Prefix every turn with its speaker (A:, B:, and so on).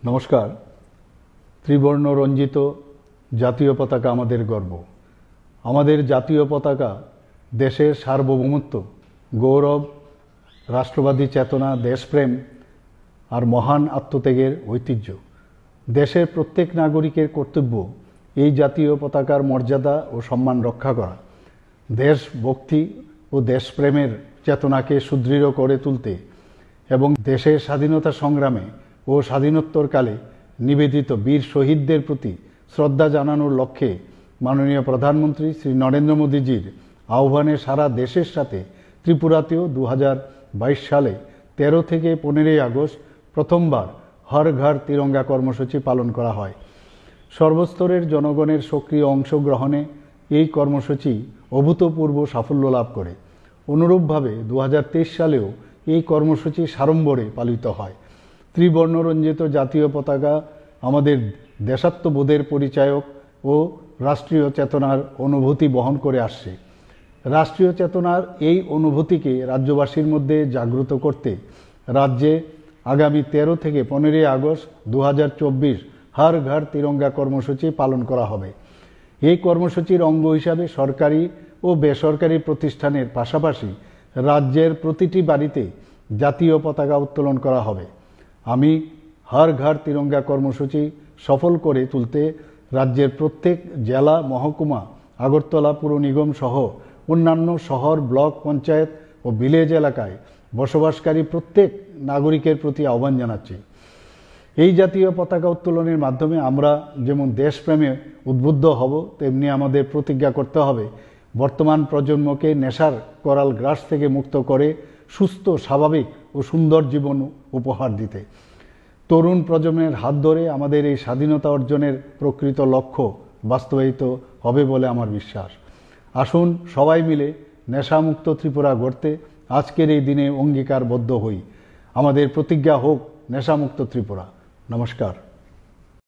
A: নমস্কার। ত্রিবর্ণ রঞ্জিত জাতীয় পতাকা আমাদের গর্ব। আমাদের জাতীয় পতাকা দেশের সার্বভৌমত্ব, গৌরব, রাষ্ট্রবাদী চেতনা, দেশপ্রেম আর মহান আত্মত্যাগের ঐতিহ্য। দেশের প্রত্যেক নাগরিকের কর্তব্য এই জাতীয় পতাকার মর্যাদা ও সম্মান রক্ষা করা, দেশভক্তি ও দেশপ্রেমের চেতনাকে সুদৃঢ় করে তুলতে এবং দেশের স্বাধীনতা সংগ্রামে ও স্বাধীনোত্তরকালে নিবেদিত বীর শহীদদের প্রতি শ্রদ্ধা জানানোর লক্ষ্যে মাননীয় প্রধানমন্ত্রী শ্রী নরেন্দ্র মোদীজির আহ্বানে সারা দেশের সাথে ত্রিপুরাতেও 2022 সালে 13 থেকে 15 আগস্ট প্রথমবার হর ঘর তিরঙ্গা কর্মসূচি পালন করা হয়। সর্বস্তরের জনগণের সক্রিয় অংশগ্রহণে এই কর্মসূচি অভূতপূর্ব সাফল্য লাভ করে। অনুরূপভাবে 2023 সালেও এই কর্মসূচি সাড়ম্বরে পালিত হয়। ত্রিবর্ণরঞ্জিত জাতীয় পতাকা আমাদের দেশাত্মবোধের পরিচায়ক ও রাষ্ট্রীয় চেতনার অনুভূতি বহন করে আসছে। রাষ্ট্রীয় চেতনার এই অনুভূতিকে রাজ্যবাসীর মধ্যে জাগ্রত করতে রাজ্যে আগামী 13 থেকে 15 আগস্ট 2024 হর ঘর তিরঙ্গা কর্মসূচি পালন করা হবে। এই কর্মসূচির অঙ্গ হিসাবে সরকারি ও বেসরকারি প্রতিষ্ঠানের পাশাপাশি রাজ্যের প্রতিটি বাড়িতে জাতীয় পতাকা উত্তোলন করা হবে। আমি হর ঘর তিরঙ্গা কর্মসূচি সফল করে তুলতে রাজ্যের প্রত্যেক জেলা, মহকুমা, আগরতলা পুর নিগম সহ অন্যান্য শহর, ব্লক, পঞ্চায়েত ও ভিলেজ এলাকায় বসবাসকারী প্রত্যেক নাগরিকের প্রতি আহ্বান জানাচ্ছি। এই জাতীয় পতাকা উত্তোলনের মাধ্যমে আমরা যেমন দেশপ্রেমে উদ্বুদ্ধ হব, তেমনি আমাদের প্রতিজ্ঞা করতে হবে বর্তমান প্রজন্মকে নেশার করাল গ্রাস থেকে মুক্ত করে সুস্থ, স্বাভাবিক ও সুন্দর জীবন উপহার দিতে। তরুণ প্রজন্মের হাত ধরে আমাদের এই স্বাধীনতা অর্জনের প্রকৃত লক্ষ্য বাস্তবায়িত হবে বলে আমার বিশ্বাস। আসুন সবাই মিলে নেশামুক্ত ত্রিপুরা গড়তে আজকের এই দিনে অঙ্গীকারবদ্ধ হই। আমাদের প্রতিজ্ঞা হোক নেশামুক্ত ত্রিপুরা। নমস্কার।